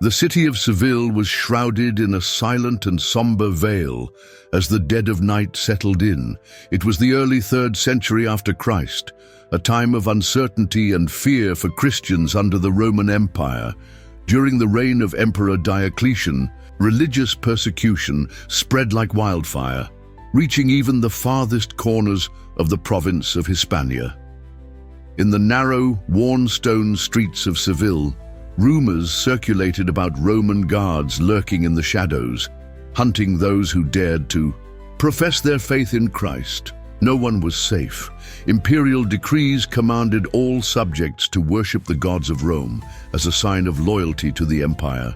The city of Seville was shrouded in a silent and somber veil as the dead of night settled in. It was the early 3rd century after Christ, a time of uncertainty and fear for Christians under the Roman Empire. During the reign of Emperor Diocletian, religious persecution spread like wildfire, reaching even the farthest corners of the province of Hispania. In the narrow, worn stone streets of Seville, rumors circulated about Roman guards lurking in the shadows, hunting those who dared to profess their faith in Christ. No one was safe. Imperial decrees commanded all subjects to worship the gods of Rome as a sign of loyalty to the empire.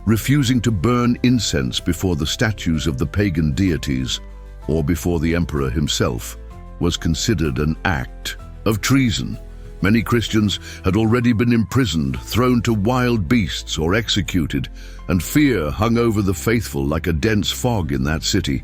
Refusing to burn incense before the statues of the pagan deities or before the emperor himself was considered an act of treason. Many Christians had already been imprisoned, thrown to wild beasts, or executed, and fear hung over the faithful like a dense fog in that city.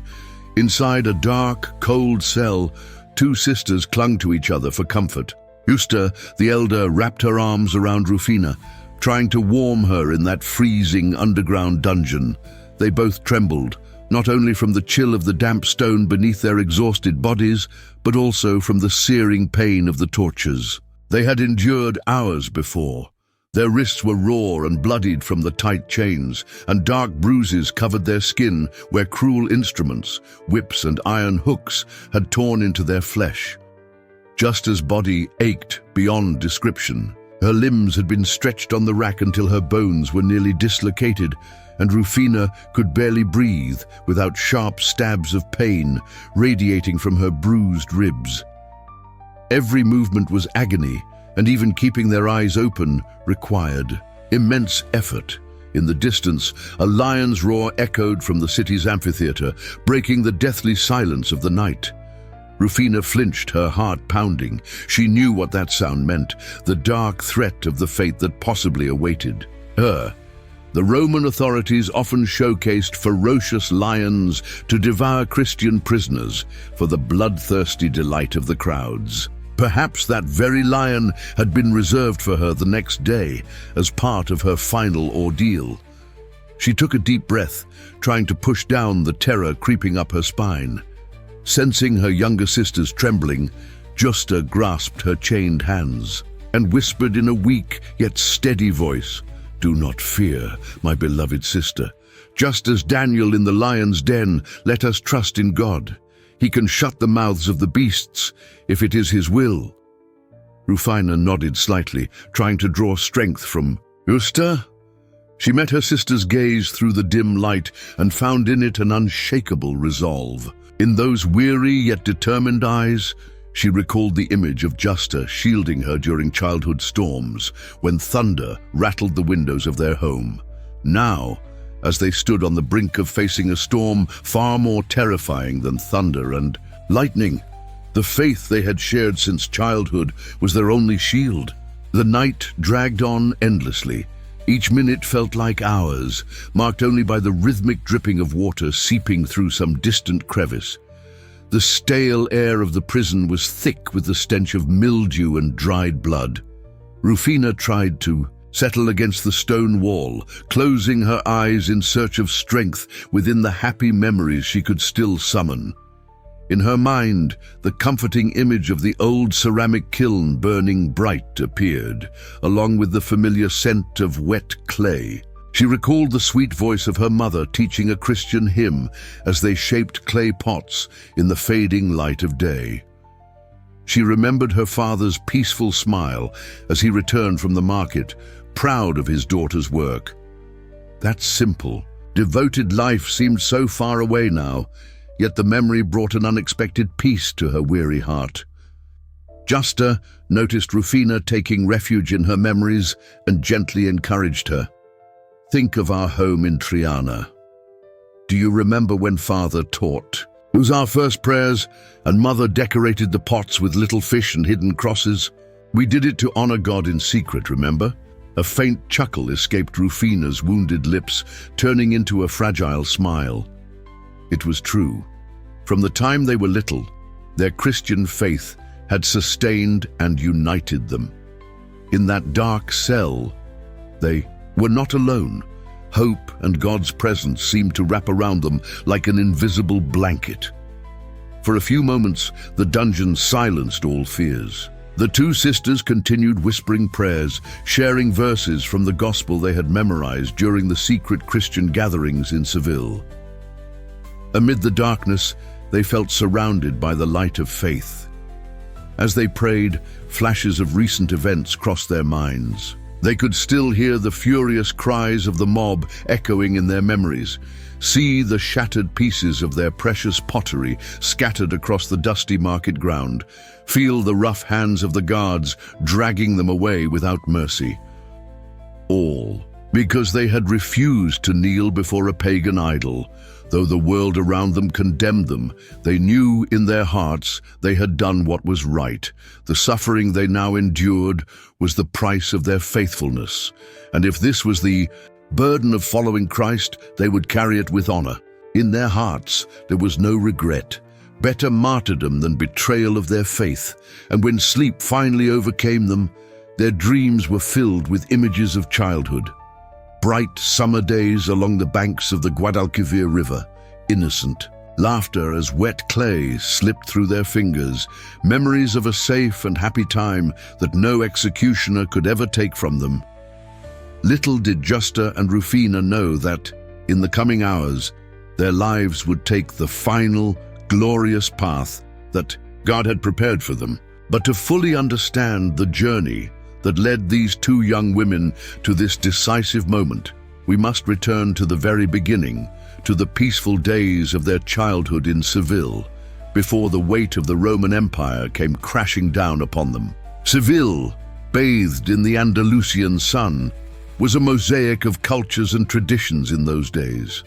Inside a dark, cold cell, 2 sisters clung to each other for comfort. Justa, the elder, wrapped her arms around Rufina, trying to warm her in that freezing underground dungeon. They both trembled, not only from the chill of the damp stone beneath their exhausted bodies, but also from the searing pain of the tortures. They had endured hours before. Their wrists were raw and bloodied from the tight chains, and dark bruises covered their skin where cruel instruments, whips and iron hooks, had torn into their flesh. Justa's body ached beyond description. Her limbs had been stretched on the rack until her bones were nearly dislocated, and Rufina could barely breathe without sharp stabs of pain radiating from her bruised ribs. Every movement was agony, and even keeping their eyes open required immense effort. In the distance, a lion's roar echoed from the city's amphitheater, breaking the deathly silence of the night. Rufina flinched, her heart pounding. She knew what that sound meant, the dark threat of the fate that possibly awaited her. The Roman authorities often showcased ferocious lions to devour Christian prisoners for the bloodthirsty delight of the crowds. Perhaps that very lion had been reserved for her the next day as part of her final ordeal. She took a deep breath, trying to push down the terror creeping up her spine. Sensing her younger sister's trembling, Justa grasped her chained hands and whispered in a weak yet steady voice, "Do not fear, my beloved sister. Just as Daniel in the lion's den, let us trust in God. He can shut the mouths of the beasts if it is his will." Rufina nodded slightly, trying to draw strength from Justa. She met her sister's gaze through the dim light and found in it an unshakable resolve. In those weary yet determined eyes, she recalled the image of Justa shielding her during childhood storms, when thunder rattled the windows of their home. Now, as they stood on the brink of facing a storm far more terrifying than thunder and lightning, the faith they had shared since childhood was their only shield. The night dragged on endlessly. Each minute felt like hours, marked only by the rhythmic dripping of water seeping through some distant crevice. The stale air of the prison was thick with the stench of mildew and dried blood. Rufina tried to settle against the stone wall, closing her eyes in search of strength within the happy memories she could still summon. In her mind, the comforting image of the old ceramic kiln burning bright appeared, along with the familiar scent of wet clay. She recalled the sweet voice of her mother teaching a Christian hymn as they shaped clay pots in the fading light of day. She remembered her father's peaceful smile as he returned from the market, proud of his daughter's work. That simple, devoted life seemed so far away now, yet the memory brought an unexpected peace to her weary heart. Justa noticed Rufina taking refuge in her memories and gently encouraged her. "Think of our home in Triana. Do you remember when Father taught? It was our first prayers, and Mother decorated the pots with little fish and hidden crosses. We did it to honor God in secret, remember?" A faint chuckle escaped Rufina's wounded lips, turning into a fragile smile. It was true. From the time they were little, their Christian faith had sustained and united them. In that dark cell, they were not alone. Hope and God's presence seemed to wrap around them like an invisible blanket. For a few moments, the dungeon silenced all fears. The two sisters continued whispering prayers, sharing verses from the gospel they had memorized during the secret Christian gatherings in Seville. Amid the darkness, they felt surrounded by the light of faith. As they prayed, flashes of recent events crossed their minds. They could still hear the furious cries of the mob echoing in their memories, see the shattered pieces of their precious pottery scattered across the dusty market ground, feel the rough hands of the guards dragging them away without mercy. All because they had refused to kneel before a pagan idol. Though the world around them condemned them, they knew in their hearts they had done what was right. The suffering they now endured was the price of their faithfulness. And if this was the burden of following Christ, they would carry it with honor. In their hearts, there was no regret. Better martyrdom than betrayal of their faith. And when sleep finally overcame them, their dreams were filled with images of childhood. Bright summer days along the banks of the Guadalquivir River, innocent. Laughter as wet clay slipped through their fingers, memories of a safe and happy time that no executioner could ever take from them. Little did Justa and Rufina know that, in the coming hours, their lives would take the final, glorious path that God had prepared for them. But to fully understand the journey that led these two young women to this decisive moment, we must return to the very beginning, to the peaceful days of their childhood in Seville, before the weight of the Roman Empire came crashing down upon them. Seville, bathed in the Andalusian sun, was a mosaic of cultures and traditions in those days.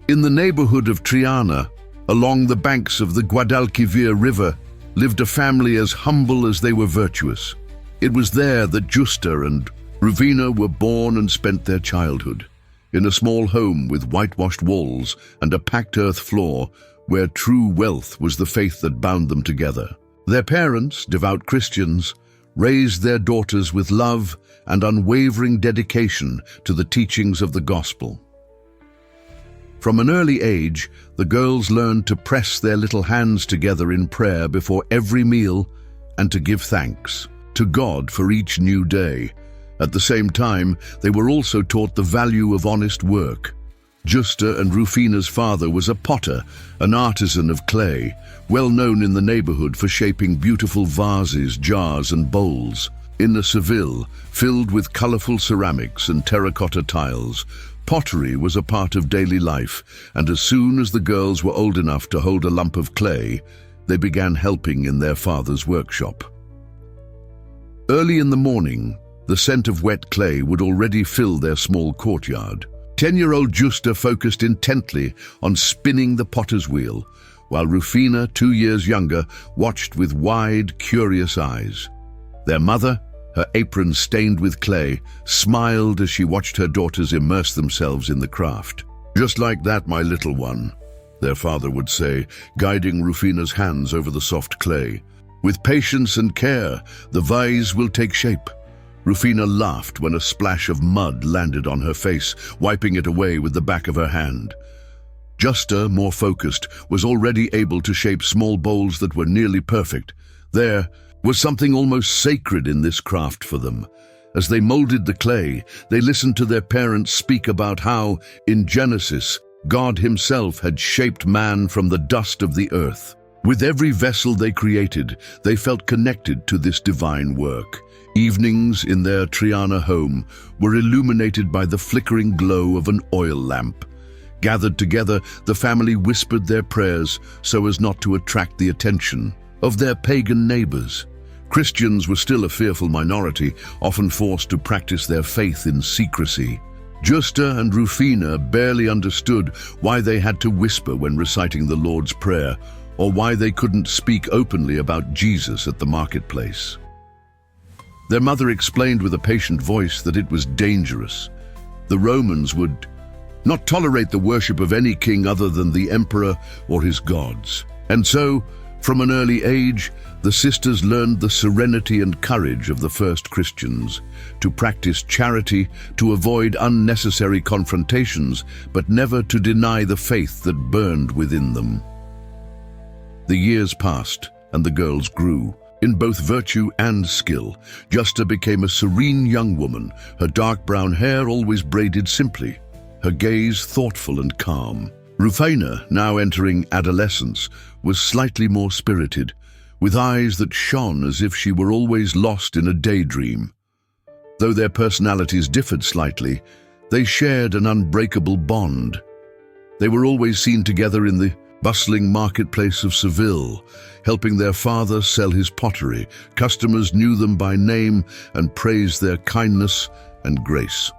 In the neighborhood of Triana, along the banks of the Guadalquivir River, lived a family as humble as they were virtuous. It was there that Justa and Rufina were born and spent their childhood, in a small home with whitewashed walls and a packed earth floor, where true wealth was the faith that bound them together. Their parents, devout Christians, raised their daughters with love and unwavering dedication to the teachings of the gospel. From an early age, the girls learned to press their little hands together in prayer before every meal and to give thanks to God for each new day. At the same time, they were also taught the value of honest work. Justa and Rufina's father was a potter, an artisan of clay, well known in the neighborhood for shaping beautiful vases, jars, and bowls. In the Seville, filled with colorful ceramics and terracotta tiles, pottery was a part of daily life, and as soon as the girls were old enough to hold a lump of clay, they began helping in their father's workshop. Early in the morning, the scent of wet clay would already fill their small courtyard. 10-year-old Justa focused intently on spinning the potter's wheel, while Rufina, 2 years younger, watched with wide, curious eyes. Their mother, her apron stained with clay, smiled as she watched her daughters immerse themselves in the craft. "Just like that, my little one," their father would say, guiding Rufina's hands over the soft clay. "With patience and care, the vase will take shape." Rufina laughed when a splash of mud landed on her face, wiping it away with the back of her hand. Justa, more focused, was already able to shape small bowls that were nearly perfect. There was something almost sacred in this craft for them. As they molded the clay, they listened to their parents speak about how, in Genesis, God himself had shaped man from the dust of the earth. With every vessel they created, they felt connected to this divine work. Evenings in their Triana home were illuminated by the flickering glow of an oil lamp. Gathered together, the family whispered their prayers so as not to attract the attention of their pagan neighbors. Christians were still a fearful minority, often forced to practice their faith in secrecy. Justa and Rufina barely understood why they had to whisper when reciting the Lord's Prayer, or why they couldn't speak openly about Jesus at the marketplace. Their mother explained with a patient voice that it was dangerous. The Romans would not tolerate the worship of any king other than the emperor or his gods. And so, From an early age, the sisters learned the serenity and courage of the first Christians, to practice charity, to avoid unnecessary confrontations, but never to deny the faith that burned within them. The years passed, and the girls grew. In both virtue and skill, Justa became a serene young woman, her dark brown hair always braided simply, her gaze thoughtful and calm. Rufina, now entering adolescence, was slightly more spirited, with eyes that shone as if she were always lost in a daydream. Though their personalities differed slightly, they shared an unbreakable bond. They were always seen together in the bustling marketplace of Seville, helping their father sell his pottery. Customers knew them by name and praised their kindness and grace.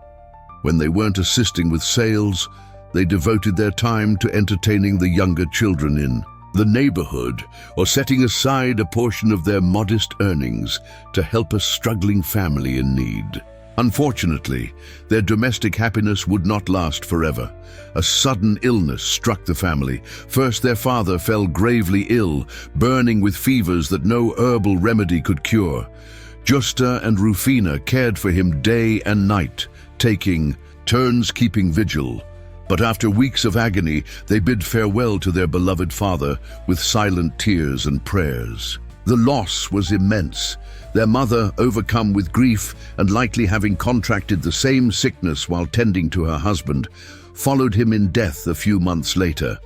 When they weren't assisting with sales, they devoted their time to entertaining the younger children in the neighborhood, or setting aside a portion of their modest earnings to help a struggling family in need. Unfortunately, their domestic happiness would not last forever. A sudden illness struck the family. First, their father fell gravely ill, burning with fevers that no herbal remedy could cure. Justa and Rufina cared for him day and night, taking turns keeping vigil. But after weeks of agony, they bid farewell to their beloved father with silent tears and prayers. The loss was immense. Their mother, overcome with grief and likely having contracted the same sickness while tending to her husband, followed him in death a few months later.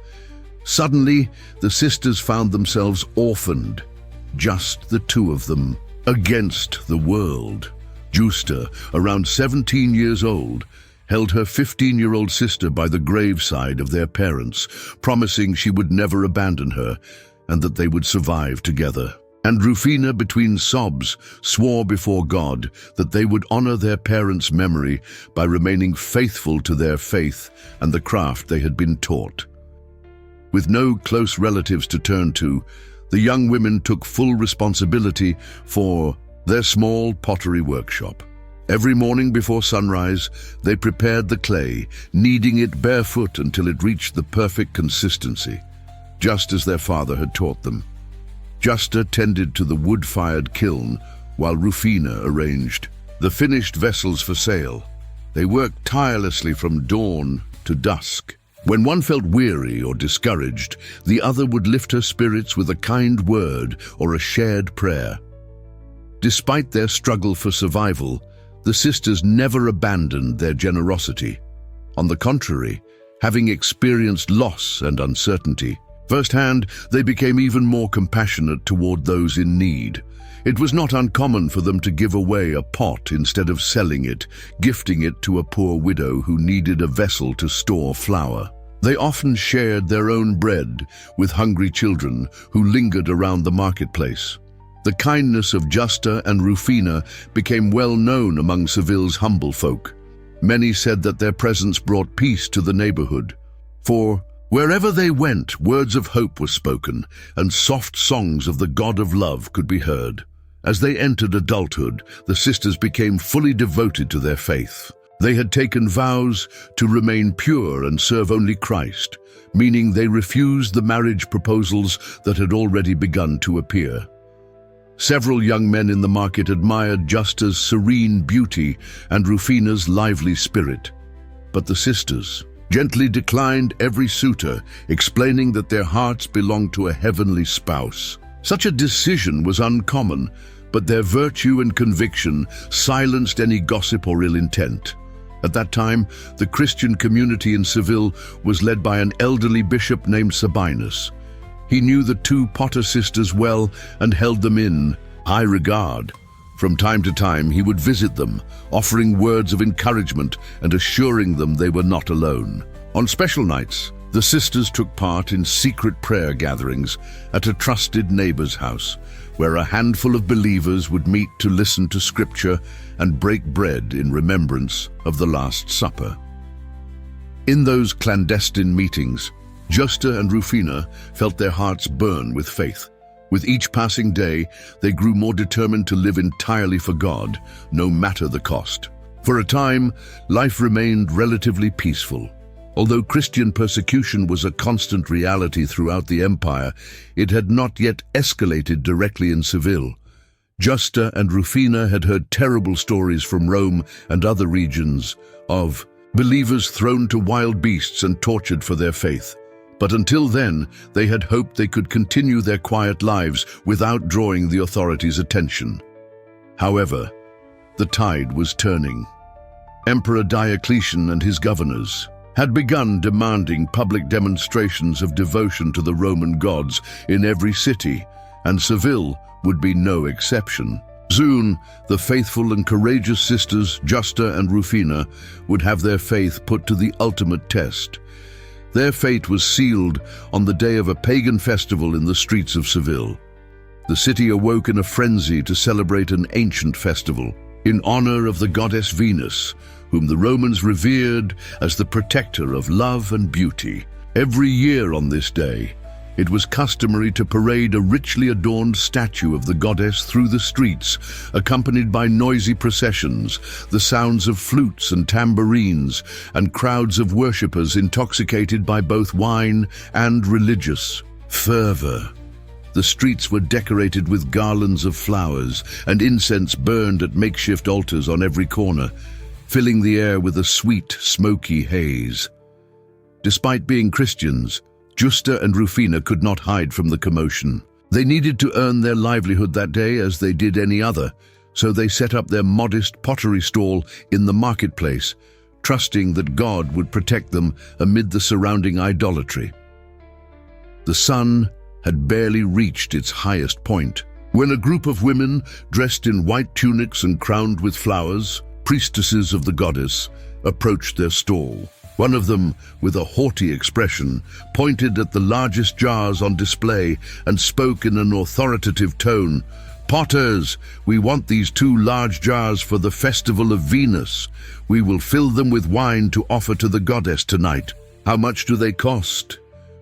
Suddenly, the sisters found themselves orphaned, just the two of them, against the world. Justa, around 17 years old, held her 15-year-old sister by the graveside of their parents, promising she would never abandon her and that they would survive together. And Rufina, between sobs, swore before God that they would honor their parents' memory by remaining faithful to their faith and the craft they had been taught. With no close relatives to turn to, the young women took full responsibility for their small pottery workshop. Every morning before sunrise, they prepared the clay, kneading it barefoot until it reached the perfect consistency, just as their father had taught them. Justa tended to the wood-fired kiln, while Rufina arranged the finished vessels for sale. They worked tirelessly from dawn to dusk. When one felt weary or discouraged, the other would lift her spirits with a kind word or a shared prayer. Despite their struggle for survival, the sisters never abandoned their generosity. On the contrary, having experienced loss and uncertainty firsthand, they became even more compassionate toward those in need. It was not uncommon for them to give away a pot instead of selling it, gifting it to a poor widow who needed a vessel to store flour. They often shared their own bread with hungry children who lingered around the marketplace. The kindness of Justa and Rufina became well known among Seville's humble folk. Many said that their presence brought peace to the neighborhood. For wherever they went, words of hope were spoken, and soft songs of the God of love could be heard. As they entered adulthood, the sisters became fully devoted to their faith. They had taken vows to remain pure and serve only Christ, meaning they refused the marriage proposals that had already begun to appear. Several young men in the market admired Justa's serene beauty and Rufina's lively spirit. But the sisters gently declined every suitor, explaining that their hearts belonged to a heavenly spouse. Such a decision was uncommon, but their virtue and conviction silenced any gossip or ill intent. At that time, the Christian community in Seville was led by an elderly bishop named Sabinus. He knew the two Potter sisters well and held them in high regard. From time to time, he would visit them, offering words of encouragement and assuring them they were not alone. On special nights, the sisters took part in secret prayer gatherings at a trusted neighbor's house, where a handful of believers would meet to listen to scripture and break bread in remembrance of the Last Supper. In those clandestine meetings, Justa and Rufina felt their hearts burn with faith. With each passing day, they grew more determined to live entirely for God, no matter the cost. For a time, life remained relatively peaceful. Although Christian persecution was a constant reality throughout the empire, it had not yet escalated directly in Seville. Justa and Rufina had heard terrible stories from Rome and other regions of believers thrown to wild beasts and tortured for their faith. But until then, they had hoped they could continue their quiet lives without drawing the authorities' attention. However, the tide was turning. Emperor Diocletian and his governors had begun demanding public demonstrations of devotion to the Roman gods in every city, and Seville would be no exception. Soon, the faithful and courageous sisters Justa and Rufina would have their faith put to the ultimate test. Their fate was sealed on the day of a pagan festival in the streets of Seville. The city awoke in a frenzy to celebrate an ancient festival in honor of the goddess Venus, whom the Romans revered as the protector of love and beauty. Every year on this day, it was customary to parade a richly adorned statue of the goddess through the streets, accompanied by noisy processions, the sounds of flutes and tambourines, and crowds of worshippers intoxicated by both wine and religious fervor. The streets were decorated with garlands of flowers, and incense burned at makeshift altars on every corner, filling the air with a sweet, smoky haze. Despite being Christians, Justa and Rufina could not hide from the commotion. They needed to earn their livelihood that day as they did any other, so they set up their modest pottery stall in the marketplace, trusting that God would protect them amid the surrounding idolatry. The sun had barely reached its highest point when a group of women, dressed in white tunics and crowned with flowers, priestesses of the goddess, approached their stall. One of them, with a haughty expression, pointed at the largest jars on display and spoke in an authoritative tone. "Potters, we want these 2 large jars for the festival of Venus. We will fill them with wine to offer to the goddess tonight. How much do they cost?"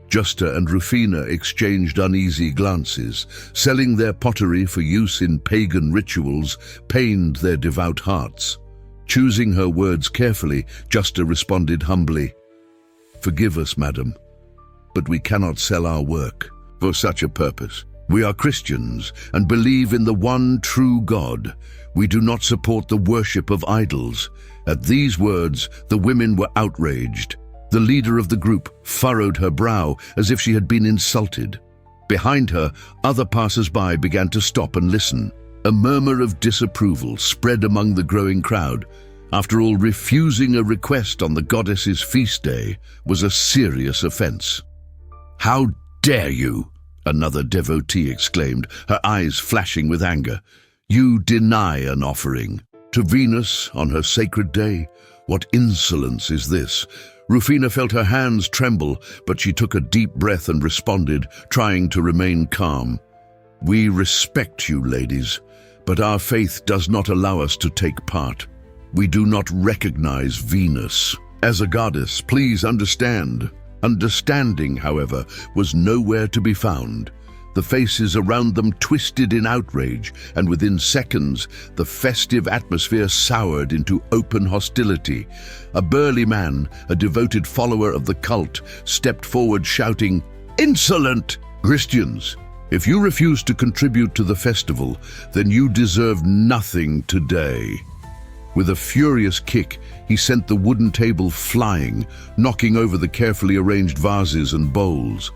Justa and Rufina exchanged uneasy glances. Selling their pottery for use in pagan rituals pained their devout hearts. Choosing her words carefully, Justa responded humbly, "Forgive us, madam, but we cannot sell our work for such a purpose. We are Christians and believe in the one true God. We do not support the worship of idols." At these words, the women were outraged. The leader of the group furrowed her brow as if she had been insulted. Behind her, other passers-by began to stop and listen. A murmur of disapproval spread among the growing crowd. After all, refusing a request on the goddess's feast day was a serious offense. "How dare you?" another devotee exclaimed, her eyes flashing with anger. "You deny an offering to Venus on her sacred day? What insolence is this?" Rufina felt her hands tremble, but she took a deep breath and responded, trying to remain calm. "We respect you, ladies, but our faith does not allow us to take part. We do not recognize Venus as a goddess, please understand." Understanding, however, was nowhere to be found. The faces around them twisted in outrage, and within seconds, the festive atmosphere soured into open hostility. A burly man, a devoted follower of the cult, stepped forward shouting, "Insolent! Christians, if you refuse to contribute to the festival, then you deserve nothing today." With a furious kick, he sent the wooden table flying, knocking over the carefully arranged vases and bowls.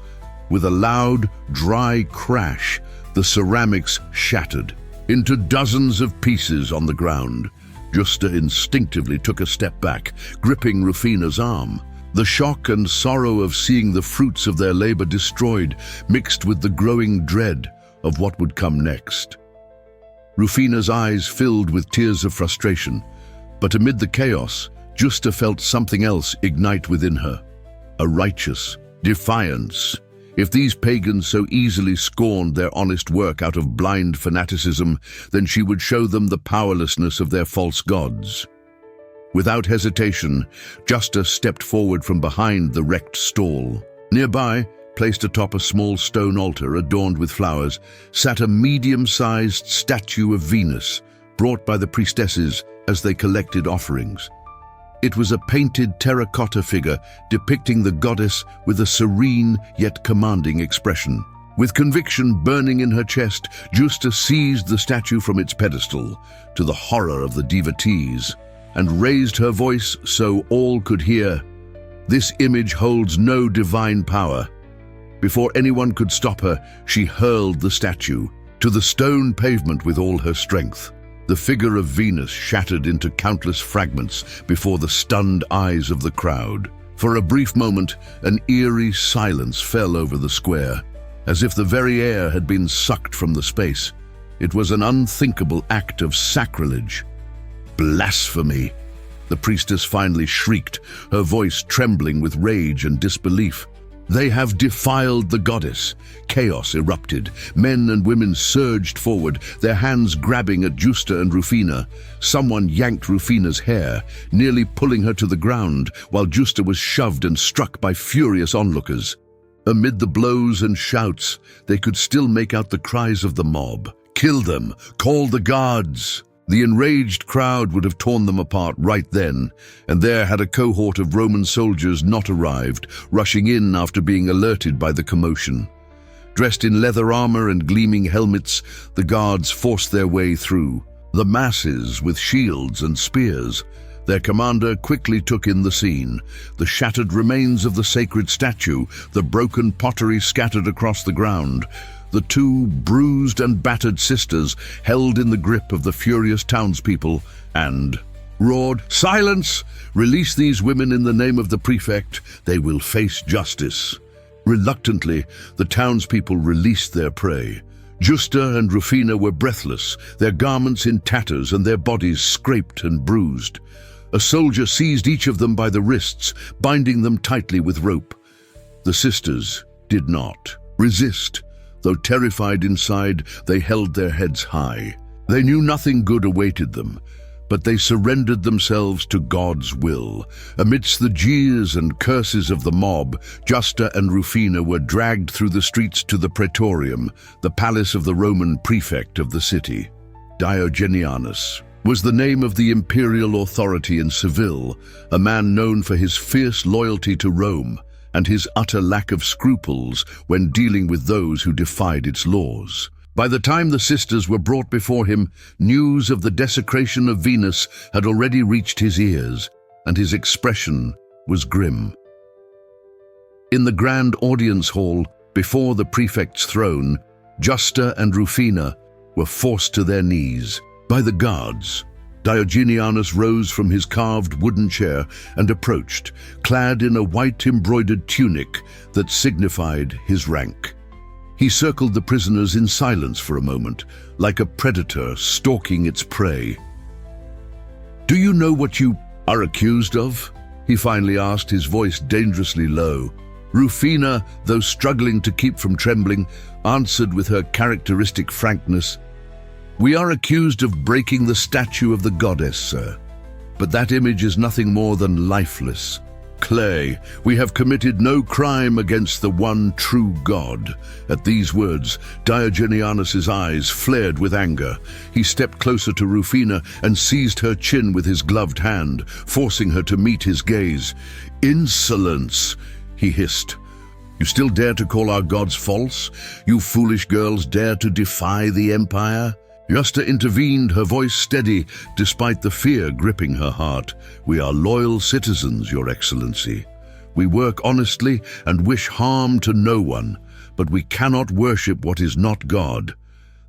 With a loud, dry crash, the ceramics shattered into dozens of pieces on the ground. Justa instinctively took a step back, gripping Rufina's arm. The shock and sorrow of seeing the fruits of their labor destroyed mixed with the growing dread of what would come next. Rufina's eyes filled with tears of frustration, but amid the chaos, Justa felt something else ignite within her, a righteous defiance. If these pagans so easily scorned their honest work out of blind fanaticism, then she would show them the powerlessness of their false gods. Without hesitation, Justa stepped forward from behind the wrecked stall. Nearby, placed atop a small stone altar adorned with flowers, sat a medium-sized statue of Venus, brought by the priestesses as they collected offerings. It was a painted terracotta figure depicting the goddess with a serene yet commanding expression. With conviction burning in her chest, Justa seized the statue from its pedestal, to the horror of the devotees, and raised her voice so all could hear. This image holds no divine power. Before anyone could stop her, she hurled the statue to the stone pavement with all her strength. The figure of Venus shattered into countless fragments before the stunned eyes of the crowd. For a brief moment, an eerie silence fell over the square, as if the very air had been sucked from the space. It was an unthinkable act of sacrilege. Blasphemy! The priestess finally shrieked, her voice trembling with rage and disbelief. They have defiled the goddess. Chaos erupted. Men and women surged forward, their hands grabbing at Justa and Rufina. Someone yanked Rufina's hair, nearly pulling her to the ground, while Justa was shoved and struck by furious onlookers. Amid the blows and shouts, they could still make out the cries of the mob. "Kill them! Call the guards!" The enraged crowd would have torn them apart right then, and there had a cohort of Roman soldiers not arrived, rushing in after being alerted by the commotion. Dressed in leather armor and gleaming helmets, the guards forced their way through. The masses with shields and spears. Their commander quickly took in the scene. The shattered remains of the sacred statue, the broken pottery scattered across the ground. The two bruised and battered sisters held in the grip of the furious townspeople and roared, "Silence! Release these women in the name of the prefect. They will face justice." Reluctantly, the townspeople released their prey. Justa and Rufina were breathless, their garments in tatters and their bodies scraped and bruised. A soldier seized each of them by the wrists, binding them tightly with rope. The sisters did not resist. Though terrified inside, they held their heads high. They knew nothing good awaited them, but they surrendered themselves to God's will. Amidst the jeers and curses of the mob, Justa and Rufina were dragged through the streets to the Praetorium, the palace of the Roman prefect of the city. Diocletian was the name of the imperial authority in Seville, a man known for his fierce loyalty to Rome and his utter lack of scruples when dealing with those who defied its laws. By the time the sisters were brought before him, news of the desecration of Venus had already reached his ears, and his expression was grim. In the grand audience hall, before the prefect's throne, Justa and Rufina were forced to their knees by the guards. Diocletian rose from his carved wooden chair and approached, clad in a white embroidered tunic that signified his rank. He circled the prisoners in silence for a moment, like a predator stalking its prey. "Do you know what you are accused of?" he finally asked, his voice dangerously low. Rufina, though struggling to keep from trembling, answered with her characteristic frankness, "We are accused of breaking the statue of the goddess, sir. But that image is nothing more than lifeless clay. We have committed no crime against the one true God." At these words, Diocletianus's eyes flared with anger. He stepped closer to Rufina and seized her chin with his gloved hand, forcing her to meet his gaze. "Insolence!" he hissed. "You still dare to call our gods false? You foolish girls dare to defy the empire?" Justa intervened, her voice steady, despite the fear gripping her heart. "We are loyal citizens, Your Excellency. We work honestly and wish harm to no one, but we cannot worship what is not God.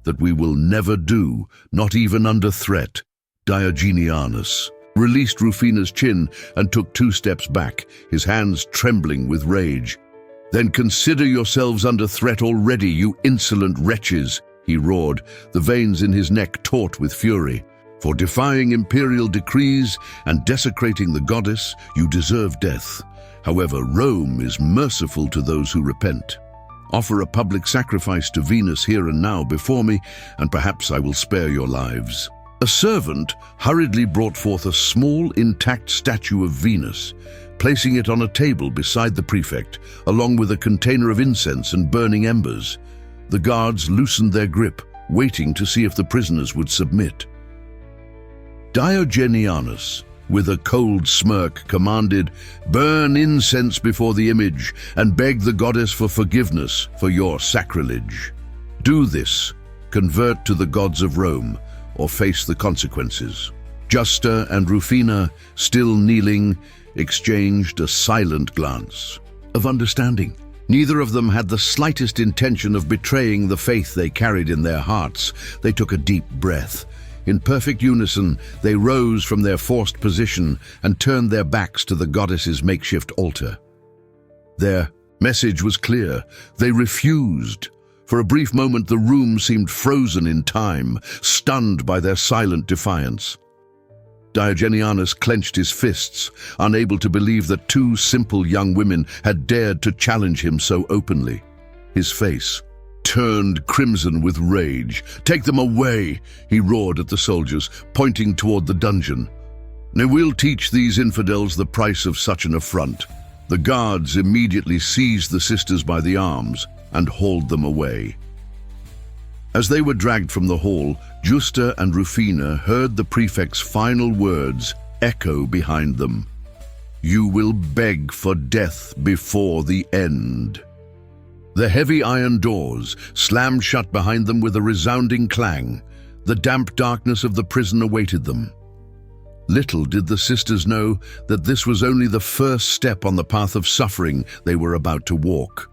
That we will never do, not even under threat." Diocletian released Rufina's chin and took 2 steps back, his hands trembling with rage. "Then consider yourselves under threat already, you insolent wretches," he roared, the veins in his neck taut with fury. "For defying imperial decrees and desecrating the goddess, you deserve death. However, Rome is merciful to those who repent. Offer a public sacrifice to Venus here and now before me, and perhaps I will spare your lives." A servant hurriedly brought forth a small, intact statue of Venus, placing it on a table beside the prefect, along with a container of incense and burning embers. The guards loosened their grip, waiting to see if the prisoners would submit. Diocletian with a cold smirk, commanded, "Burn incense before the image and beg the goddess for forgiveness for your sacrilege. Do this, convert to the gods of Rome, or face the consequences." Justa and Rufina, still kneeling, exchanged a silent glance of understanding. Neither of them had the slightest intention of betraying the faith they carried in their hearts. They took a deep breath. In perfect unison, they rose from their forced position and turned their backs to the goddess's makeshift altar. Their message was clear. They refused. For a brief moment, the room seemed frozen in time, stunned by their silent defiance. Diogenianus clenched his fists, unable to believe that two simple young women had dared to challenge him so openly. His face turned crimson with rage. "Take them away," he roared at the soldiers, pointing toward the dungeon. "Now we'll teach these infidels the price of such an affront." The guards immediately seized the sisters by the arms and hauled them away. As they were dragged from the hall, Justa and Rufina heard the prefect's final words echo behind them. "You will beg for death before the end." The heavy iron doors slammed shut behind them with a resounding clang. The damp darkness of the prison awaited them. Little did the sisters know that this was only the first step on the path of suffering they were about to walk.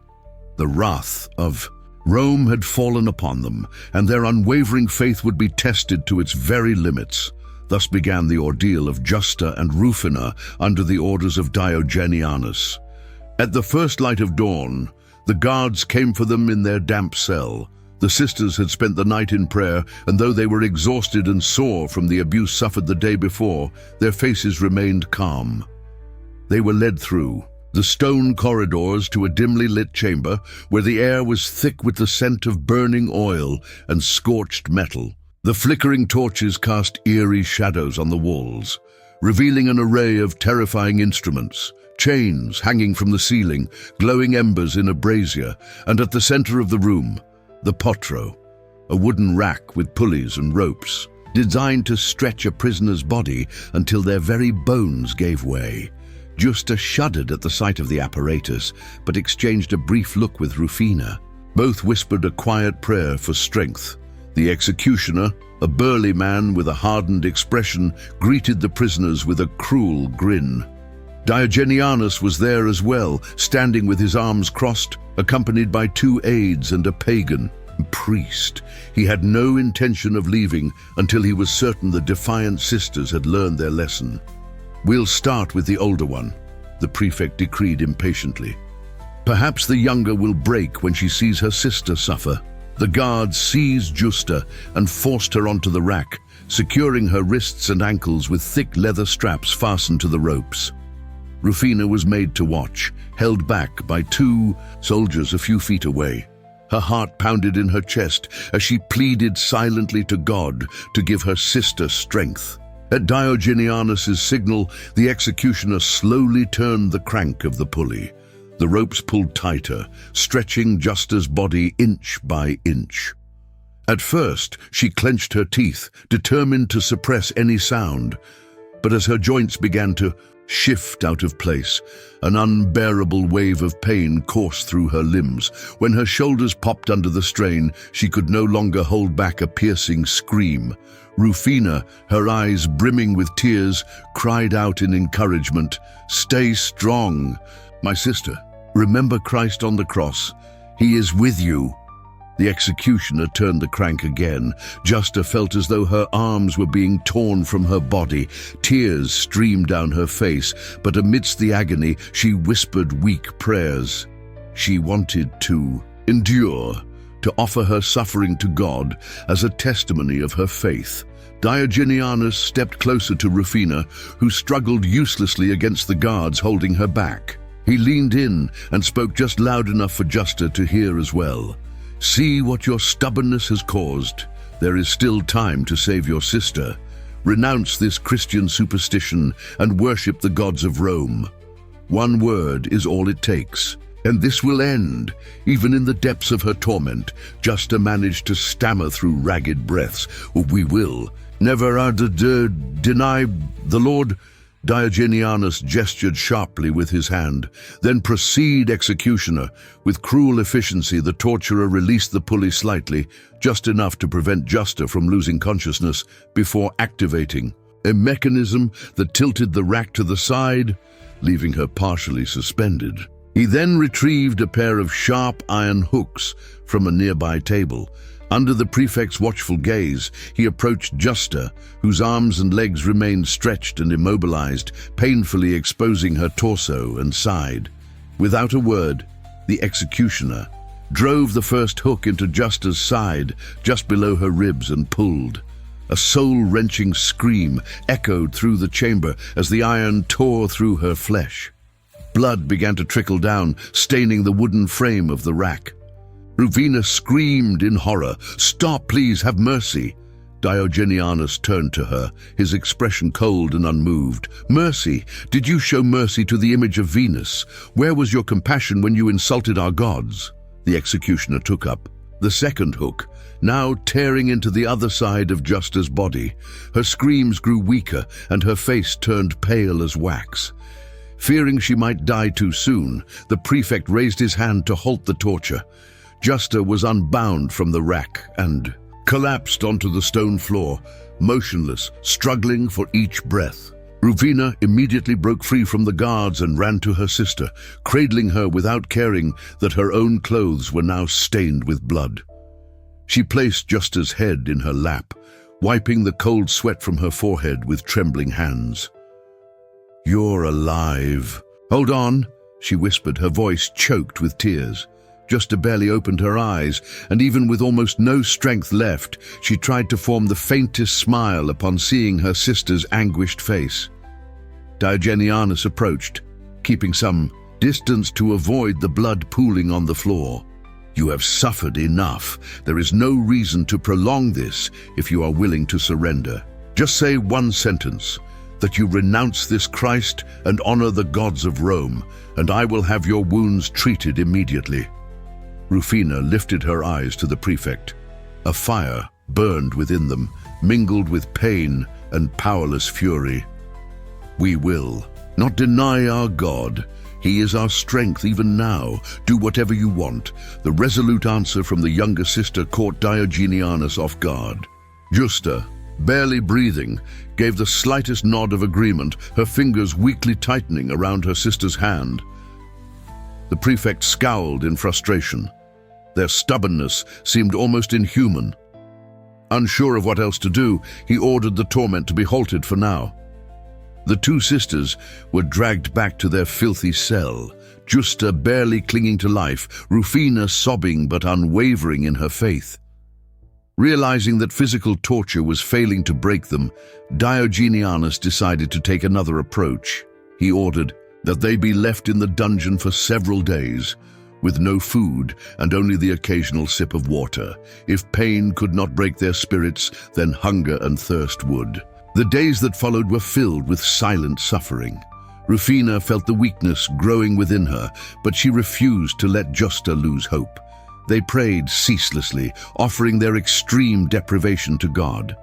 The wrath of Rome had fallen upon them, and their unwavering faith would be tested to its very limits. Thus began the ordeal of Justa and Rufina under the orders of Diogenianus. At the first light of dawn, the guards came for them in their damp cell. The sisters had spent the night in prayer, and though they were exhausted and sore from the abuse suffered the day before, their faces remained calm. They were led through the stone corridors to a dimly lit chamber where the air was thick with the scent of burning oil and scorched metal. The flickering torches cast eerie shadows on the walls, revealing an array of terrifying instruments, chains hanging from the ceiling, glowing embers in a brazier, and at the center of the room, the potro, a wooden rack with pulleys and ropes, designed to stretch a prisoner's body until their very bones gave way. Justa shuddered at the sight of the apparatus, but exchanged a brief look with Rufina. Both whispered a quiet prayer for strength. The executioner, a burly man with a hardened expression, greeted the prisoners with a cruel grin. Diogenianus was there as well, standing with his arms crossed, accompanied by two aides and a pagan priest. He had no intention of leaving until he was certain the defiant sisters had learned their lesson. "We'll start with the older one," the prefect decreed impatiently. "Perhaps the younger will break when she sees her sister suffer." The guards seized Justa and forced her onto the rack, securing her wrists and ankles with thick leather straps fastened to the ropes. Rufina was made to watch, held back by two soldiers a few feet away. Her heart pounded in her chest as she pleaded silently to God to give her sister strength. At Diogenianus's signal, the executioner slowly turned the crank of the pulley. The ropes pulled tighter, stretching Justa's body inch by inch. At first, she clenched her teeth, determined to suppress any sound. But as her joints began to shift out of place, an unbearable wave of pain coursed through her limbs. When her shoulders popped under the strain, she could no longer hold back a piercing scream. Rufina, her eyes brimming with tears, cried out in encouragement, "Stay strong, my sister. Remember Christ on the cross. He is with you." The executioner turned the crank again. Justa felt as though her arms were being torn from her body. Tears streamed down her face, but amidst the agony, she whispered weak prayers. She wanted to endure, to offer her suffering to God as a testimony of her faith. Diogenianus stepped closer to Rufina, who struggled uselessly against the guards holding her back. He leaned in and spoke just loud enough for Justa to hear as well. "See what your stubbornness has caused. There is still time to save your sister. Renounce this Christian superstition and worship the gods of Rome. One word is all it takes, and this will end." Even in the depths of her torment, Justa managed to stammer through ragged breaths. "We will never deny the Lord." Diogenianus gestured sharply with his hand. Then proceed, executioner. With cruel efficiency, the torturer released the pulley slightly, just enough to prevent Justa from losing consciousness before activating a mechanism that tilted the rack to the side, leaving her partially suspended. He then retrieved a pair of sharp iron hooks from a nearby table. Under the prefect's watchful gaze, he approached Justa, whose arms and legs remained stretched and immobilized, painfully exposing her torso and side. Without a word, the executioner drove the first hook into Justa's side, just below her ribs, and pulled. A soul-wrenching scream echoed through the chamber as the iron tore through her flesh. Blood began to trickle down, staining the wooden frame of the rack. Rufina screamed in horror. "Stop, please, have mercy." Diogenianus turned to her, his expression cold and unmoved. "Mercy? Did you show mercy to the image of Venus? Where was your compassion when you insulted our gods?" The executioner took up the second hook, now tearing into the other side of Justa's body. Her screams grew weaker, and her face turned pale as wax. Fearing she might die too soon, the prefect raised his hand to halt the torture. Justa was unbound from the rack and collapsed onto the stone floor, motionless, struggling for each breath. Rufina immediately broke free from the guards and ran to her sister, cradling her without caring that her own clothes were now stained with blood. She placed Justa's head in her lap, wiping the cold sweat from her forehead with trembling hands. "You're alive." "Hold on," she whispered, her voice choked with tears. Justa barely opened her eyes, and even with almost no strength left, she tried to form the faintest smile upon seeing her sister's anguished face. Diogenianus approached, keeping some distance to avoid the blood pooling on the floor. "You have suffered enough. There is no reason to prolong this if you are willing to surrender. Just say one sentence, that you renounce this Christ and honor the gods of Rome, and I will have your wounds treated immediately." Rufina lifted her eyes to the prefect. A fire burned within them, mingled with pain and powerless fury. "We will not deny our God. He is our strength even now. Do whatever you want." The resolute answer from the younger sister caught Diogenianus off guard. Justa, barely breathing, gave the slightest nod of agreement, her fingers weakly tightening around her sister's hand. The prefect scowled in frustration. Their stubbornness seemed almost inhuman. Unsure of what else to do, he ordered the torment to be halted for now. The two sisters were dragged back to their filthy cell, Justa barely clinging to life, Rufina sobbing but unwavering in her faith. Realizing that physical torture was failing to break them, Diogenianus decided to take another approach. He ordered that they be left in the dungeon for several days, with no food and only the occasional sip of water. If pain could not break their spirits, then hunger and thirst would. The days that followed were filled with silent suffering. Rufina felt the weakness growing within her, but she refused to let Justa lose hope. They prayed ceaselessly, offering their extreme deprivation to God.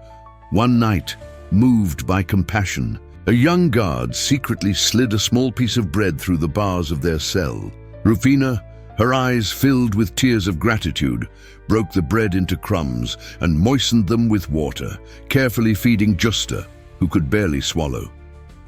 One night, moved by compassion, a young guard secretly slid a small piece of bread through the bars of their cell. Rufina, her eyes filled with tears of gratitude, broke the bread into crumbs and moistened them with water, carefully feeding Justa, who could barely swallow.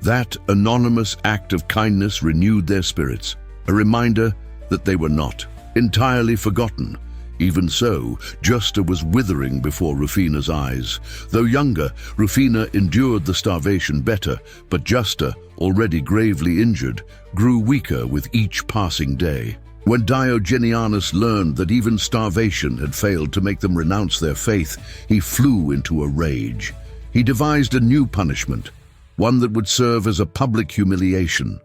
That anonymous act of kindness renewed their spirits, a reminder that they were not entirely forgotten. Even so, Justa was withering before Rufina's eyes. Though younger, Rufina endured the starvation better, but Justa, already gravely injured, grew weaker with each passing day. When Diogenianus learned that even starvation had failed to make them renounce their faith, he flew into a rage. He devised a new punishment, one that would serve as a public humiliation.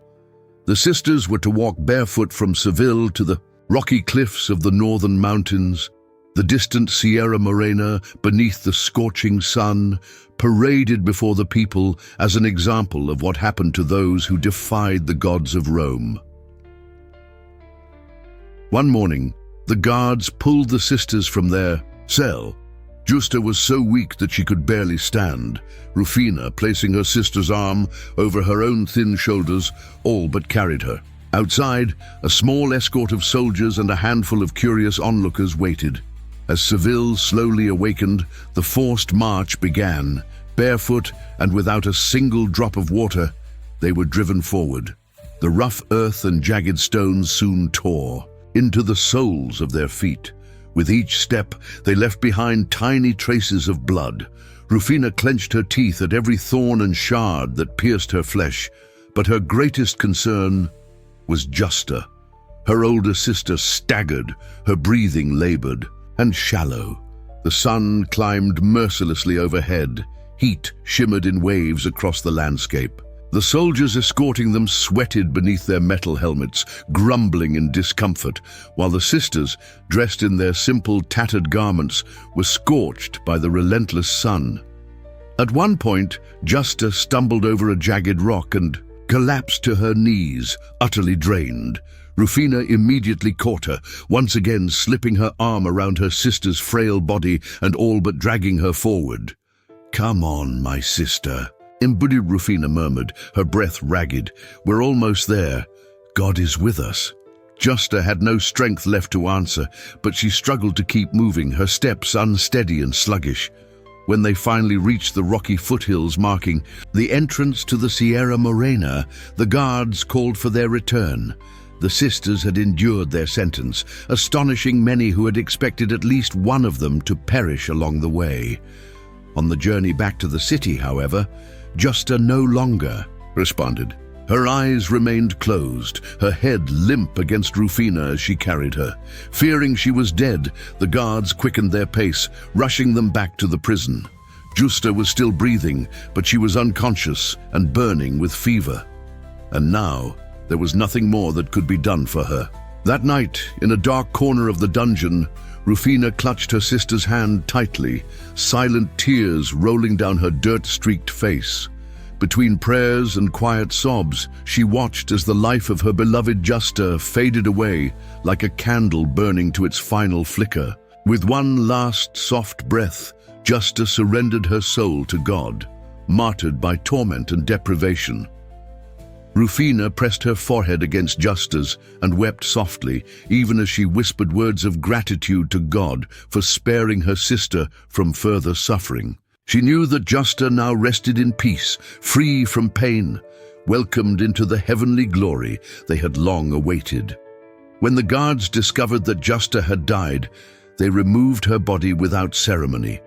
The sisters were to walk barefoot from Seville to the rocky cliffs of the northern mountains, the distant Sierra Morena beneath the scorching sun, paraded before the people as an example of what happened to those who defied the gods of Rome. One morning, the guards pulled the sisters from their cell Justa was so weak that she could barely stand. Rufina, placing her sister's arm over her own thin shoulders, all but carried her. Outside, a small escort of soldiers and a handful of curious onlookers waited. As Seville slowly awakened, the forced march began. Barefoot and without a single drop of water, they were driven forward. The rough earth and jagged stones soon tore into the soles of their feet. With each step, they left behind tiny traces of blood. Rufina clenched her teeth at every thorn and shard that pierced her flesh, but her greatest concern was Justa. Her older sister staggered, her breathing labored and shallow. The sun climbed mercilessly overhead. Heat shimmered in waves across the landscape. The soldiers escorting them sweated beneath their metal helmets, grumbling in discomfort, while the sisters, dressed in their simple, tattered garments, were scorched by the relentless sun. At one point, Justa stumbled over a jagged rock and collapsed to her knees, utterly drained. Rufina immediately caught her, once again slipping her arm around her sister's frail body and all but dragging her forward. "Come on, my sister," embodied Rufina murmured, her breath ragged. "We're almost there. God is with us." Justa had no strength left to answer, but she struggled to keep moving, her steps unsteady and sluggish. When they finally reached the rocky foothills marking the entrance to the Sierra Morena, the guards called for their return. The sisters had endured their sentence, astonishing many who had expected at least one of them to perish along the way. On the journey back to the city, however, Justa no longer responded. Her eyes remained closed, her head limp against Rufina as she carried her. Fearing she was dead, the guards quickened their pace, rushing them back to the prison. Justa was still breathing, but she was unconscious and burning with fever. And now, there was nothing more that could be done for her. That night, in a dark corner of the dungeon, Rufina clutched her sister's hand tightly, silent tears rolling down her dirt-streaked face. Between prayers and quiet sobs, she watched as the life of her beloved Justa faded away like a candle burning to its final flicker. With one last soft breath, Justa surrendered her soul to God, martyred by torment and deprivation. Rufina pressed her forehead against Justa's and wept softly, even as she whispered words of gratitude to God for sparing her sister from further suffering. She knew that Justa now rested in peace, free from pain, welcomed into the heavenly glory they had long awaited. When the guards discovered that Justa had died, they removed her body without ceremony.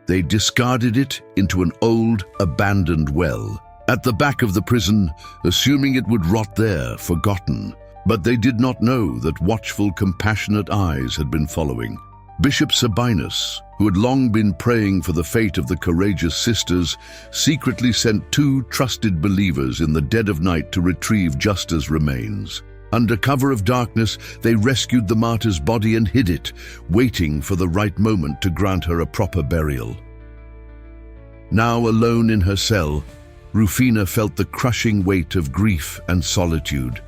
They discarded it into an old, abandoned well at the back of the prison, assuming it would rot there, forgotten. But they did not know that watchful, compassionate eyes had been following. Bishop Sabinus, who had long been praying for the fate of the courageous sisters, secretly sent 2 trusted believers in the dead of night to retrieve Justa's remains. Under cover of darkness, they rescued the martyr's body and hid it, waiting for the right moment to grant her a proper burial. Now alone in her cell, Rufina felt the crushing weight of grief and solitude.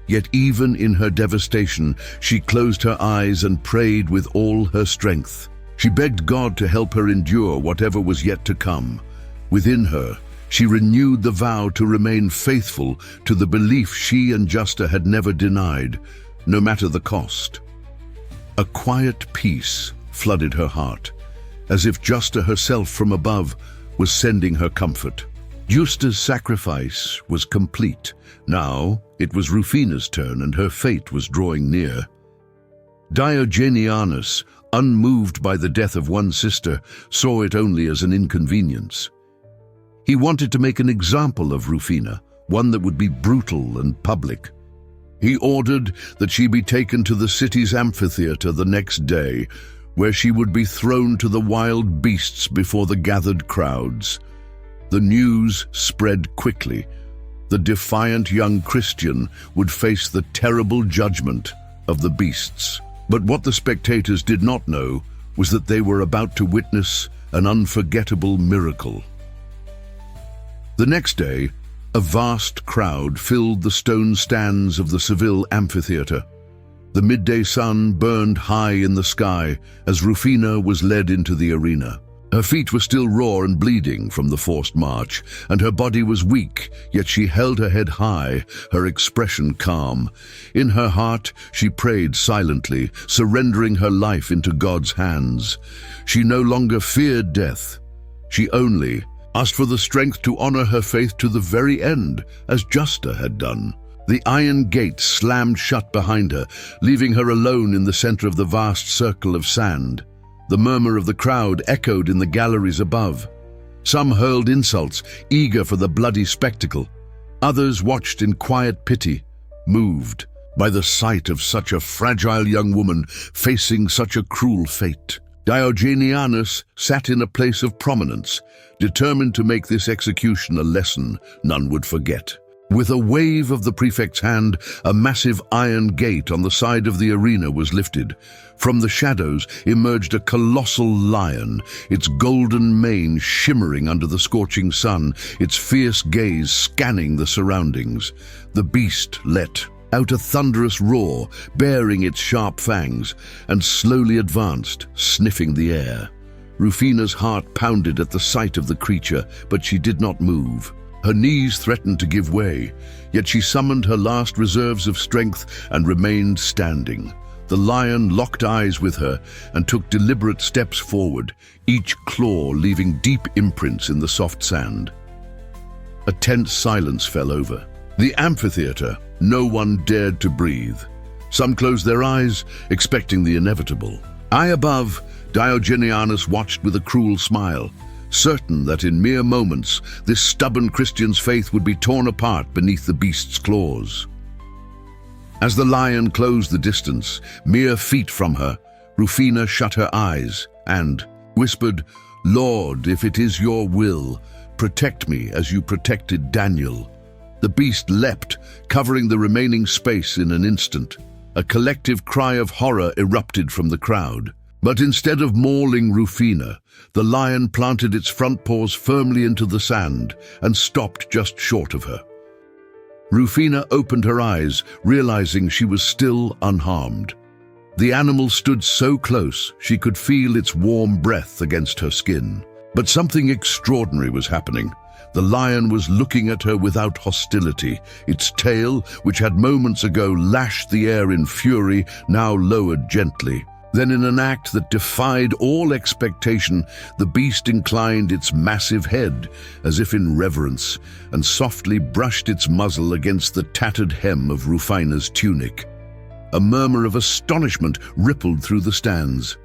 Yet even in her devastation, she closed her eyes and prayed with all her strength. She begged God to help her endure whatever was yet to come. Within her, she renewed the vow to remain faithful to the belief she and Justa had never denied, no matter the cost. A quiet peace flooded her heart, as if Justa herself from above was sending her comfort. Justa's sacrifice was complete. Now it was Rufina's turn, and her fate was drawing near. Diocletian, unmoved by the death of one sister, saw it only as an inconvenience. He wanted to make an example of Rufina, one that would be brutal and public. He ordered that she be taken to the city's amphitheater the next day, where she would be thrown to the wild beasts before the gathered crowds. The news spread quickly. The defiant young Christian would face the terrible judgment of the beasts. But what the spectators did not know was that they were about to witness an unforgettable miracle. The next day, a vast crowd filled the stone stands of the Seville amphitheater. The midday sun burned high in the sky as Rufina was led into the arena. Her feet were still raw and bleeding from the forced march, and her body was weak, yet she held her head high, her expression calm. In her heart, she prayed silently, surrendering her life into God's hands. She no longer feared death. She only asked for the strength to honor her faith to the very end, as Justa had done. The iron gate slammed shut behind her, leaving her alone in the center of the vast circle of sand. The murmur of the crowd echoed in the galleries above. Some hurled insults, eager for the bloody spectacle. Others watched in quiet pity, moved by the sight of such a fragile young woman facing such a cruel fate. Diocletian sat in a place of prominence, determined to make this execution a lesson none would forget. With a wave of the prefect's hand, a massive iron gate on the side of the arena was lifted. From the shadows emerged a colossal lion, its golden mane shimmering under the scorching sun, its fierce gaze scanning the surroundings. The beast let out a thunderous roar, baring its sharp fangs, and slowly advanced, sniffing the air. Rufina's heart pounded at the sight of the creature, but she did not move. Her knees threatened to give way, yet she summoned her last reserves of strength and remained standing. The lion locked eyes with her and took deliberate steps forward, each claw leaving deep imprints in the soft sand. A tense silence fell over the amphitheater. No one dared to breathe. Some closed their eyes, expecting the inevitable. High above, Diocletian watched with a cruel smile, certain that in mere moments this stubborn Christian's faith would be torn apart beneath the beast's claws. As the lion closed the distance, mere feet from her, Rufina shut her eyes and whispered, "Lord, if it is your will, protect me as you protected Daniel." The beast leapt, covering the remaining space in an instant. A collective cry of horror erupted from the crowd. But instead of mauling Rufina, the lion planted its front paws firmly into the sand and stopped just short of her. Rufina opened her eyes, realizing she was still unharmed. The animal stood so close she could feel its warm breath against her skin. But something extraordinary was happening. The lion was looking at her without hostility. Its tail, which had moments ago lashed the air in fury, now lowered gently. Then, in an act that defied all expectation, the beast inclined its massive head, as if in reverence, and softly brushed its muzzle against the tattered hem of Rufina's tunic. A murmur of astonishment rippled through the stands.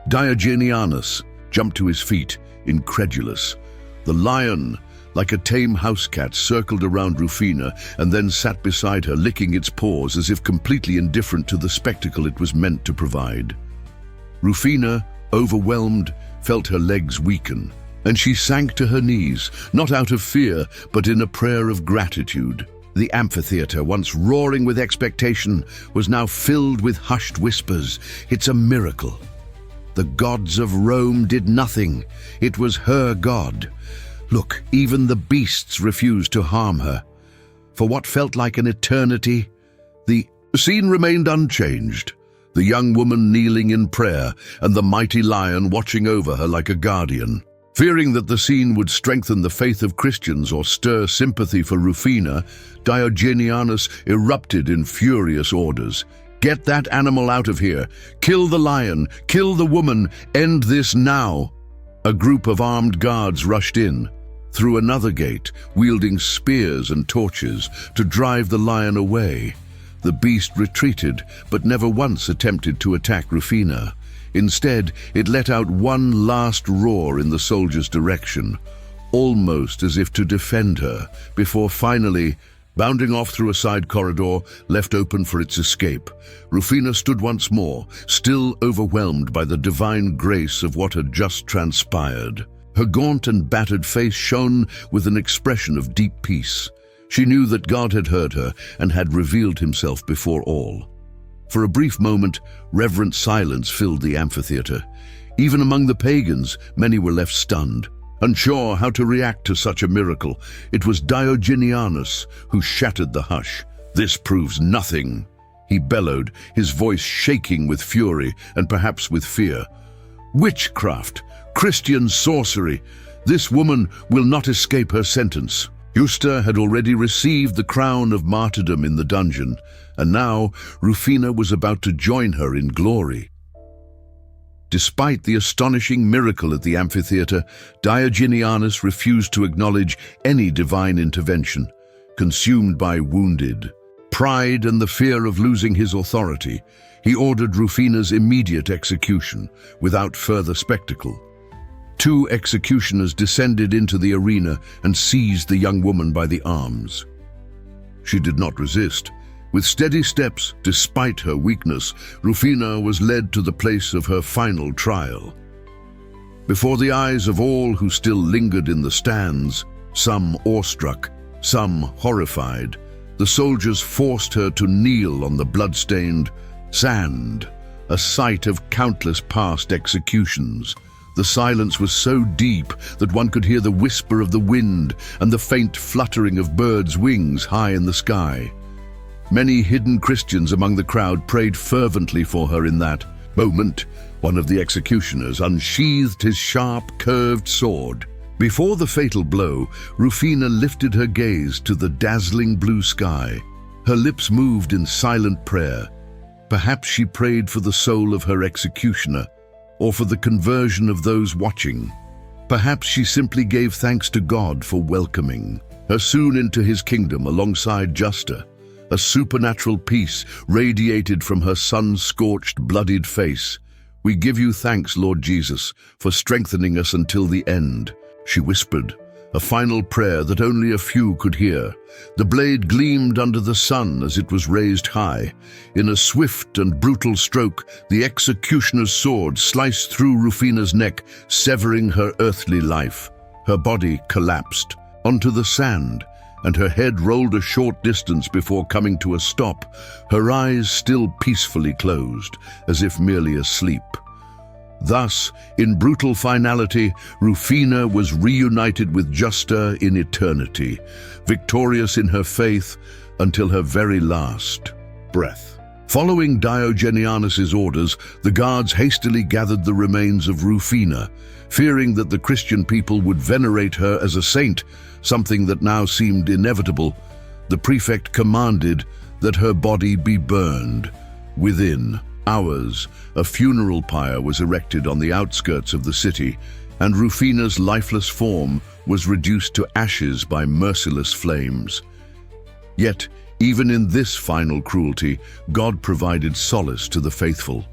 Diocletian jumped to his feet, incredulous. The lion, like a tame house cat, circled around Rufina and then sat beside her, licking its paws as if completely indifferent to the spectacle it was meant to provide. Rufina, overwhelmed, felt her legs weaken, and she sank to her knees, not out of fear, but in a prayer of gratitude. The amphitheater, once roaring with expectation, was now filled with hushed whispers. "It's a miracle. The gods of Rome did nothing. It was her god. Look, even the beasts refused to harm her." For what felt like an eternity, the scene remained unchanged. The young woman kneeling in prayer and the mighty lion watching over her like a guardian. Fearing that the scene would strengthen the faith of Christians or stir sympathy for Rufina, Diocletian erupted in furious orders. "Get that animal out of here! Kill the lion! Kill the woman! End this now!" A group of armed guards rushed in, through another gate, wielding spears and torches, to drive the lion away. The beast retreated, but never once attempted to attack Rufina. Instead, it let out one last roar in the soldier's direction, almost as if to defend her, before finally, bounding off through a side corridor left open for its escape. Rufina stood once more, still overwhelmed by the divine grace of what had just transpired. Her gaunt and battered face shone with an expression of deep peace. She knew that God had heard her and had revealed himself before all. For a brief moment, reverent silence filled the amphitheater. Even among the pagans, many were left stunned, unsure how to react to such a miracle. It was Diocletian who shattered the hush. "This proves nothing," he bellowed, his voice shaking with fury and perhaps with fear. "Witchcraft! Christian sorcery! This woman will not escape her sentence." Justa had already received the crown of martyrdom in the dungeon, and now Rufina was about to join her in glory. Despite the astonishing miracle at the amphitheater, Diocletian refused to acknowledge any divine intervention. Consumed by wounded pride and the fear of losing his authority, he ordered Rufina's immediate execution, without further spectacle. 2 executioners descended into the arena and seized the young woman by the arms. She did not resist. With steady steps, despite her weakness, Rufina was led to the place of her final trial. Before the eyes of all who still lingered in the stands, some awestruck, some horrified, the soldiers forced her to kneel on the blood-stained sand, a site of countless past executions. The silence was so deep that one could hear the whisper of the wind and the faint fluttering of birds' wings high in the sky. Many hidden Christians among the crowd prayed fervently for her in that moment. One of the executioners unsheathed his sharp, curved sword. Before the fatal blow, Rufina lifted her gaze to the dazzling blue sky. Her lips moved in silent prayer. Perhaps she prayed for the soul of her executioner, or for the conversion of those watching. Perhaps she simply gave thanks to God for welcoming her soon into his kingdom alongside Justa. A supernatural peace radiated from her sun-scorched, bloodied face. "We give you thanks, Lord Jesus, for strengthening us until the end," she whispered, a final prayer that only a few could hear. The blade gleamed under the sun as it was raised high. In a swift and brutal stroke, the executioner's sword sliced through Rufina's neck, severing her earthly life. Her body collapsed onto the sand, and her head rolled a short distance before coming to a stop, her eyes still peacefully closed, as if merely asleep. Thus, in brutal finality, Rufina was reunited with Justa in eternity, victorious in her faith until her very last breath. Following Diocletian's orders, the guards hastily gathered the remains of Rufina, fearing that the Christian people would venerate her as a saint, something that now seemed inevitable. The prefect commanded that her body be burned. Within hours, a funeral pyre was erected on the outskirts of the city, and Rufina's lifeless form was reduced to ashes by merciless flames. Yet, even in this final cruelty, God provided solace to the faithful.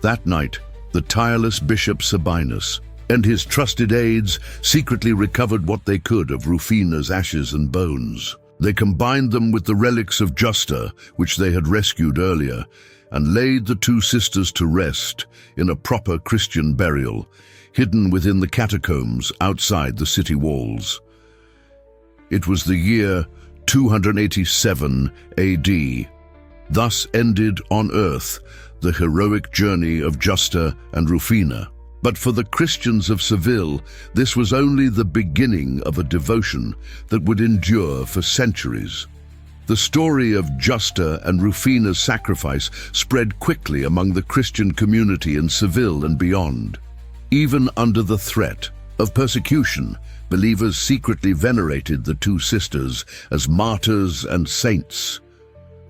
That night, the tireless Bishop Sabinus and his trusted aides secretly recovered what they could of Rufina's ashes and bones. They combined them with the relics of Justa, which they had rescued earlier, and laid the 2 sisters to rest in a proper Christian burial, hidden within the catacombs outside the city walls. It was the year 287 AD. Thus ended on earth the heroic journey of Justa and Rufina. But for the Christians of Seville, this was only the beginning of a devotion that would endure for centuries. The story of Justa and Rufina's sacrifice spread quickly among the Christian community in Seville and beyond. Even under the threat of persecution, believers secretly venerated the 2 sisters as martyrs and saints.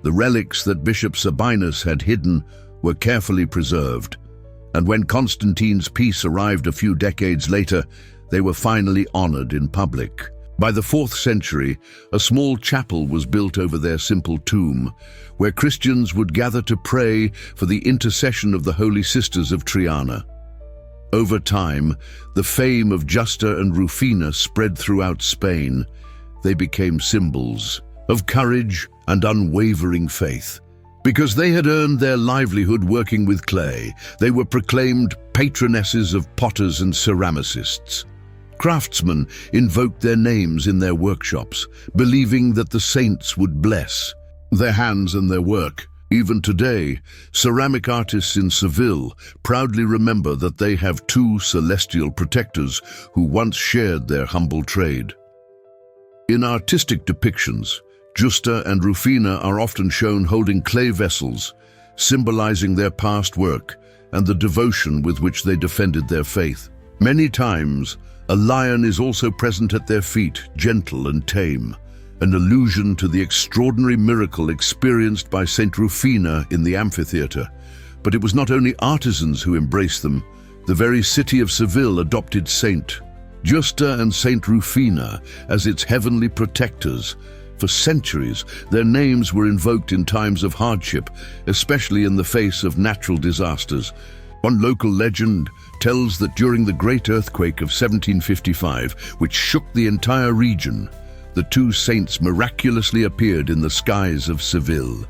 The relics that Bishop Sabinus had hidden were carefully preserved, and when Constantine's peace arrived a few decades later, they were finally honored in public. By the 4th century, a small chapel was built over their simple tomb, where Christians would gather to pray for the intercession of the Holy Sisters of Triana. Over time, the fame of Justa and Rufina spread throughout Spain. They became symbols of courage and unwavering faith. Because they had earned their livelihood working with clay, they were proclaimed patronesses of potters and ceramicists. Craftsmen invoked their names in their workshops, believing that the saints would bless their hands and their work. Even today, ceramic artists in Seville proudly remember that they have 2 celestial protectors who once shared their humble trade. In artistic depictions, Justa and Rufina are often shown holding clay vessels, symbolizing their past work and the devotion with which they defended their faith. Many times, a lion is also present at their feet, gentle and tame, an allusion to the extraordinary miracle experienced by Saint Rufina in the amphitheater. But it was not only artisans who embraced them. The very city of Seville adopted Saint Justa and Saint Rufina as its heavenly protectors. For centuries, their names were invoked in times of hardship, especially in the face of natural disasters. One local legend tells that during the Great Earthquake of 1755, which shook the entire region, the two saints miraculously appeared in the skies of Seville.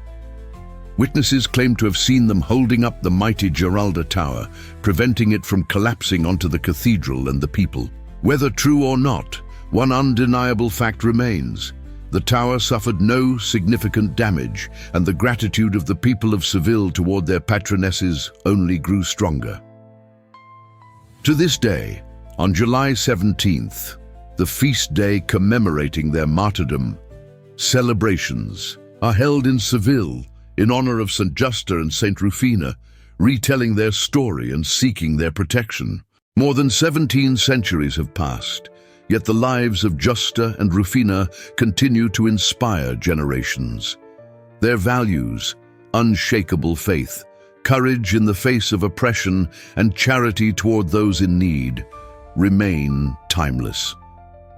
Witnesses claim to have seen them holding up the mighty Giralda Tower, preventing it from collapsing onto the cathedral and the people. Whether true or not, one undeniable fact remains. The tower suffered no significant damage, and the gratitude of the people of Seville toward their patronesses only grew stronger. To this day, on July 17th, the feast day commemorating their martyrdom, celebrations are held in Seville in honor of Saint Justa and Saint Rufina, retelling their story and seeking their protection. More than 17 centuries have passed, yet the lives of Justa and Rufina continue to inspire generations. Their values, unshakable faith, courage in the face of oppression, and charity toward those in need, remain timeless.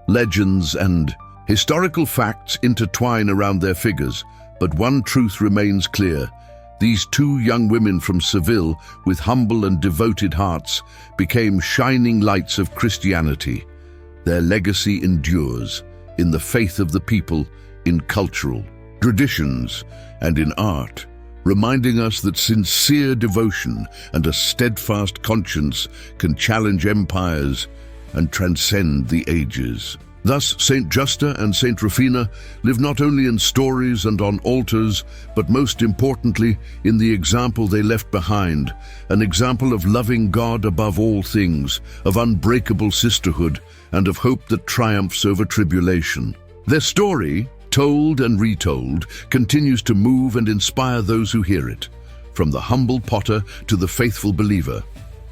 Legends and historical facts intertwine around their figures, but one truth remains clear. These two young women from Seville, with humble and devoted hearts, became shining lights of Christianity. Their legacy endures in the faith of the people, in cultural traditions, and in art, reminding us that sincere devotion and a steadfast conscience can challenge empires and transcend the ages. Thus, Saint Justa and Saint Rufina live not only in stories and on altars, but most importantly, in the example they left behind, an example of loving God above all things, of unbreakable sisterhood, and of hope that triumphs over tribulation. Their story, told and retold, continues to move and inspire those who hear it, from the humble potter to the faithful believer,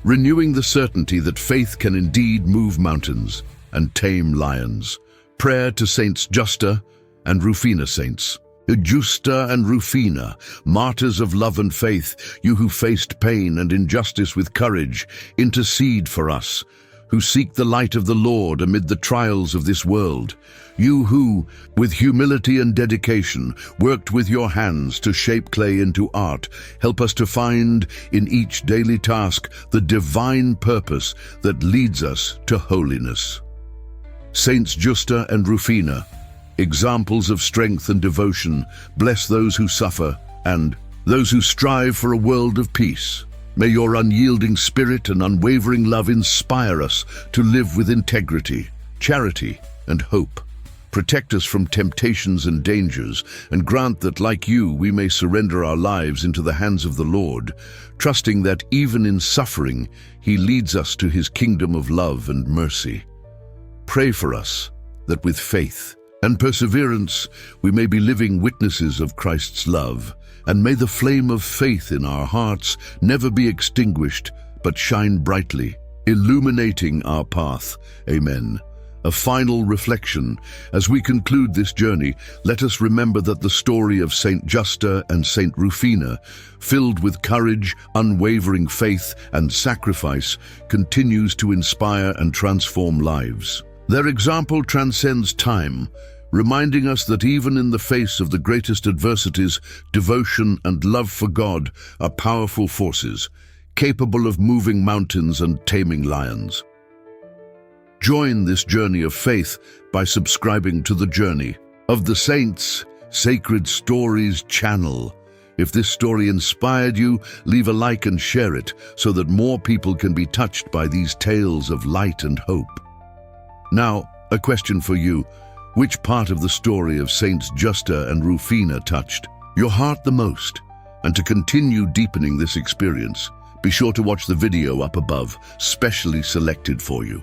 renewing the certainty that faith can indeed move mountains and tame lions. Prayer to Saints Justa and Rufina. Saints Justa and Rufina, martyrs of love and faith, you who faced pain and injustice with courage, intercede for us, who seek the light of the Lord amid the trials of this world. You who, with humility and dedication, worked with your hands to shape clay into art, help us to find in each daily task the divine purpose that leads us to holiness. Saints Justa and Rufina, examples of strength and devotion, bless those who suffer and those who strive for a world of peace. May your unyielding spirit and unwavering love inspire us to live with integrity, charity, and hope. Protect us from temptations and dangers, and grant that, like you, we may surrender our lives into the hands of the Lord, trusting that even in suffering, He leads us to His kingdom of love and mercy. Pray for us, that with faith and perseverance we may be living witnesses of Christ's love, and may the flame of faith in our hearts never be extinguished, but shine brightly, illuminating our path. Amen. A final reflection. As we conclude this journey, let us remember that the story of Saint Justa and Saint Rufina, filled with courage, unwavering faith, and sacrifice, continues to inspire and transform lives. Their example transcends time, reminding us that even in the face of the greatest adversities, devotion and love for God are powerful forces, capable of moving mountains and taming lions. Join this journey of faith by subscribing to the Journey of the Saints Sacred Stories channel. If this story inspired you, leave a like and share it so that more people can be touched by these tales of light and hope. Now, a question for you. Which part of the story of Saints Justa and Rufina touched your heart the most? And to continue deepening this experience, be sure to watch the video up above, specially selected for you.